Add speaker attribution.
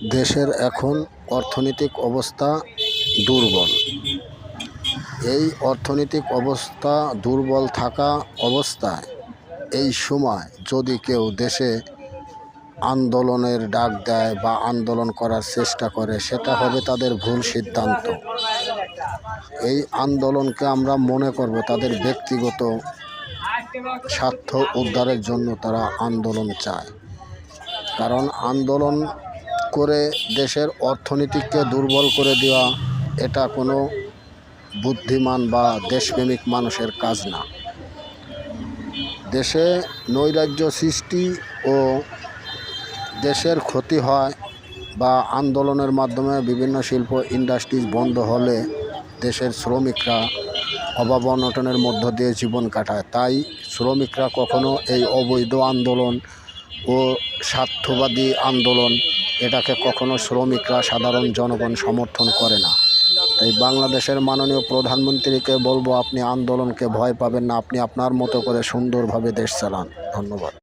Speaker 1: দেশের এখন অর্থনৈতিক অবস্থা দুর্বল। এই অর্থনৈতিক অবস্থা দুর্বল থাকা অবস্থায় এই সময় যদি কেউ দেশে আন্দোলনের ডাক দেয় বা আন্দোলন করার চেষ্টা করে, সেটা হবে তাদের ভুল সিদ্ধান্ত। এই আন্দোলনকে আমরা মনে করব তাদের ব্যক্তিগত স্বার্থ উদ্ধারের জন্য তারা আন্দোলন চায়। কারণ আন্দোলন করে দেশের অর্থনীতিকে দুর্বল করে দেওয়া এটা কোনো বুদ্ধিমান বা দেশপ্রেমিক মানুষের কাজ না। দেশে নৈরাজ্য সৃষ্টি ও দেশের ক্ষতি হয় বা আন্দোলনের মাধ্যমে বিভিন্ন শিল্প ইন্ডাস্ট্রিজ বন্ধ হলে দেশের শ্রমিকরা অভাব অনটনের মধ্য দিয়ে জীবন কাটায়। তাই শ্রমিকরা কখনো এই অবৈধ আন্দোলন ও স্বার্থবাদী আন্দোলন এটাকে কখনো শ্রমিকরা সাধারণ জনগণ সমর্থন করে না। তাই বাংলাদেশের মাননীয় প্রধানমন্ত্রীকে বলবো, আপনি আন্দোলনকে ভয় পাবেন না, আপনি আপনার মতো করে সুন্দরভাবে দেশ চালান। ধন্যবাদ।